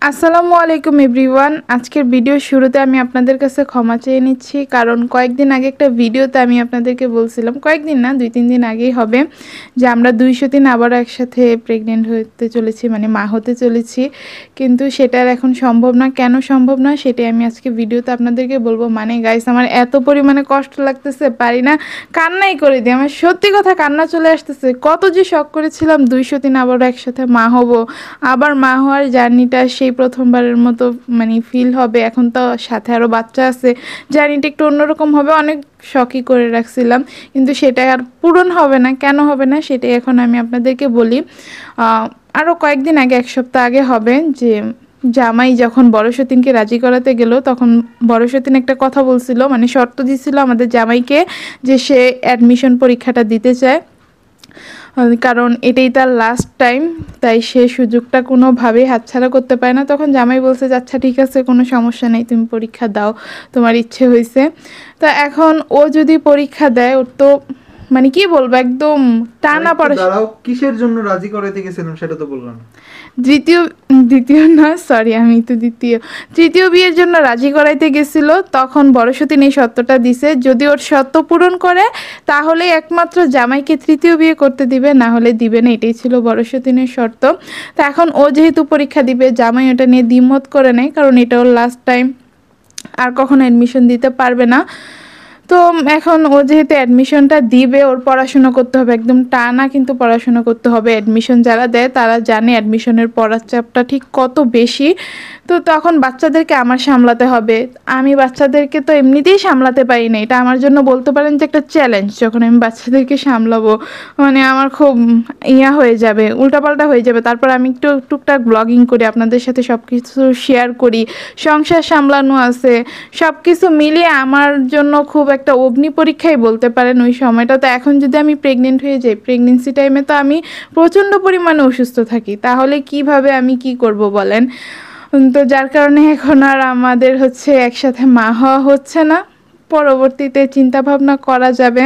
আসসালামু আলাইকুম এভরিওয়ান। আজকের ভিডিও শুরুতে আমি আপনাদের কাছে ক্ষমা চেয়ে নিচ্ছি, কারণ কয়েকদিন আগে একটা ভিডিওতে আমি আপনাদেরকে বলছিলাম, কয়েকদিন না 2-3 দিন আগেই হবে, যে আমরা 200 দিন আবারও একসাথে প্রেগনেন্ট হতে চলেছি, মানে মা হতে চলেছি। কিন্তু সেটা আর এখন সম্ভব না। কেন সম্ভব না সেটাই আমি আজকে ভিডিওতে আপনাদেরকে বলবো। মানে গাইস, আমার এত পরিমাণে কষ্ট লাগতেছে, পারি না, কান্নাই করে দিই। আমার সত্যি কথা কান্না চলে আসতেছে। কত যে শখ করেছিলাম 200 দিন আবারও একসাথে মা হব, আবার মা হওয়ার জার্নিটা সেই প্রথমবারের মতো মানে ফিল হবে। এখন তো সাথে আরও বাচ্চা আছে, জার্নিটা একটু অন্যরকম হবে। অনেক শখই করে রাখছিলাম, কিন্তু সেটা আর পূরণ হবে না। কেন হবে না সেটাই এখন আমি আপনাদেরকে বলি। আরও কয়েকদিন আগে, এক সপ্তাহ আগে হবে, যে জামাই যখন বড় সতীনকে রাজি করাতে গেল, তখন বড় সতীন একটা কথা বলছিল, মানে শর্ত দিছিল আমাদের জামাইকে, যে সে অ্যাডমিশন পরীক্ষাটা দিতে চায়, কারণ এটাই তার লাস্ট টাইম, তাই সে সুযোগটা কোনোভাবেই হাতছাড়া করতে পারে না। তখন জামাই বলছে যে আচ্ছা ঠিক আছে, কোনো সমস্যা নেই, তুমি পরীক্ষা দাও, তোমার ইচ্ছে হয়েছে। তো এখন ও যদি পরীক্ষা দেয়, ওর তো মানে কি বলবো, একদম টানা পড়া। দাঁড়াও, কিসের জন্য রাজি করাইতে গেছিলাম সেটা তো বললাম। দ্বিতীয় না, সরি, আমি তো তৃতীয় বিয়ের জন্য রাজি করাইতে গেছিল। তখন বড় সতীন এই শর্তটা দিছে, যদি ওর শর্ত পূরণ করে তাহলে একমাত্র জামাইকে তৃতীয় বিয়ে করতে দিবে, না হলে দিবে না। এটাই ছিল বড় সতীনের শর্ত। তো এখন ও যেহেতু পরীক্ষা দিবে, জামাই ওটা নিয়ে দ্বিমত করে নেয়, কারণ এটা ওর লাস্ট টাইম, আর কখনো অ্যাডমিশন দিতে পারবে না। তো এখন ও যেহেতু অ্যাডমিশনটা দিবে, ওর পড়াশোনা করতে হবে, একদম টানা কিন্তু পড়াশোনা করতে হবে। অ্যাডমিশন যারা দেয় তারা জানে অ্যাডমিশনের পড়ার চাপটা ঠিক কত বেশি। তো তখন বাচ্চাদেরকে আমার সামলাতে হবে। আমি বাচ্চাদেরকে তো এমনিতেই সামলাতে পারি না, এটা আমার জন্য বলতে পারেন যে একটা চ্যালেঞ্জ। যখন আমি বাচ্চাদেরকে সামলাবো, মানে আমার খুব হয়ে যাবে, উল্টাপাল্টা হয়ে যাবে। তারপর আমি একটু টুকটাক ব্লগিং করি, আপনাদের সাথে সব কিছু শেয়ার করি, সংসার সামলানো আছে, সব কিছু মিলিয়ে আমার জন্য খুব একটা অগ্নি পরীক্ষাই বলতে পারেন ওই সময়টা। তো এখন যদি আমি প্রেগনেন্ট হয়ে যাই, প্রেগনেন্সি টাইমে তো আমি প্রচণ্ড পরিমাণে অসুস্থ থাকি, তাহলে কিভাবে আমি কি করব বলেন। তো যার কারণে এখন আর আমাদের একসাথে মা হওয়া হচ্ছে না। পরবর্তীতে চিন্তা ভাবনা করা যাবে।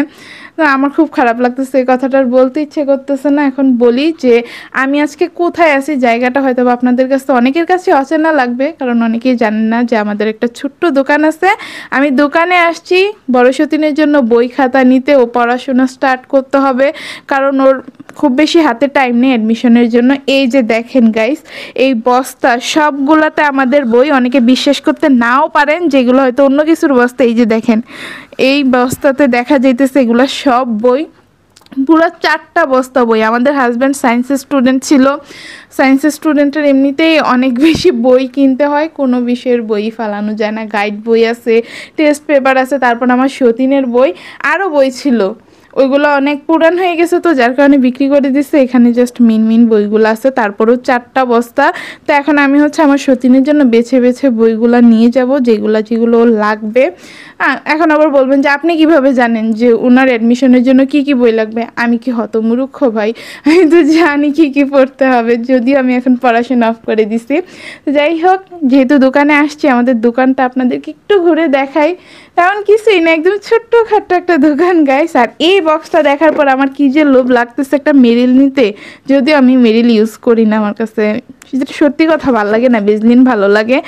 তো আমার খুব খারাপ লাগতেছে, এই কথাটা বলতে ইচ্ছে করতেছে না। এখন বলি যে আমি আজকে কোথায় আছি, জায়গাটা হয়তো আপনাদের কাছে অনেকের কাছে অচেনা লাগবে, কারণ অনেকেই জানেন না যে আমাদের একটা ছোট্ট দোকান আছে। আমি দোকানে আসছি বড় সতীনের জন্য বই খাতা নিতে, ও পড়াশোনা স্টার্ট করতে হবে, কারণ ওর খুব বেশি হাতে টাইম নেই অ্যাডমিশনের জন্য। এই যে দেখেন গাইস, এই বস্তা সবগুলাতে আমাদের বই। অনেকে বিশ্বাস করতে নাও পারেন যেগুলো হয়তো অন্য কিছুর বস্তা। এই যে দেখেন, এই বস্তাতে দেখা যাইতেছে এগুলো সব বই, পুরো 4টা বস্তা বই। আমাদের হাজব্যান্ড সায়েন্সের স্টুডেন্ট ছিল, সায়েন্সের স্টুডেন্টের এমনিতেই অনেক বেশি বই কিনতে হয়, কোনো বিষয়ের বই ফালানো যায় না। গাইড বই আছে, টেস্ট পেপার আছে, তারপর আমার সতীনের বই, আরও বই ছিল, ওইগুলো অনেক পুরান হয়ে গেছে, তো যার কারণে বিক্রি করে দিচ্ছে। এখানে জাস্ট মিন বইগুলো আছে, তারপরেও 4টা বস্তা। তো এখন আমি আমার সতীনের জন্য বেছে বেছে বইগুলো নিয়ে যাব, যেগুলো ওর লাগবে। এখন আবার বলবেন যে আপনি কিভাবে জানেন যে ওনার অ্যাডমিশনের জন্য কি কি বই লাগবে? আমি কি হতমূর্খ ভাই? আমি তো জানি কি কি পড়তে হবে, যদিও আমি এখন পড়াশোনা অফ করে দিছি। যাই হোক, যেহেতু দোকানে আসছি, আমাদের দোকানটা আপনাদেরকে একটু ঘুরে দেখাই। তেমন কিছুই না, একদম ছোট্টখাট্ট একটা দোকান গাইস। আর এই বক্সটা দেখার পর আমার কি যে লোভ লাগতেছে একটা মেরিল নিতে, যদিও আমি মেরিল ইউজ করি না, আমার কাছে সত্যি কথা ভালো লাগে না, বেজলিন ভালো লাগে।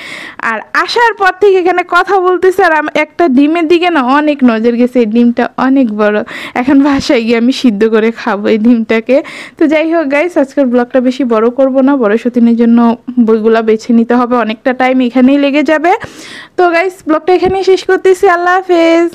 আর আসার পর থেকে এখানে কথা বলতেছে, আর একটা ডিমের দিকে না অনেক নজর গেছে। এই ডিমটা অনেক বড়, এখন বাসায় গিয়ে আমি সিদ্ধ করে খাবো এই ডিমটাকে। তো যাই হোক গাইস, আজকের ব্লগটা বেশি বড় করব না, বড় সতীনের জন্য বইগুলা বেছে নিতে হবে, অনেকটা টাইম এখানেই লেগে যাবে। তো গাইস, ব্লগটা এখানেই শেষ করতেছি। আল্লাহ হাফেজ।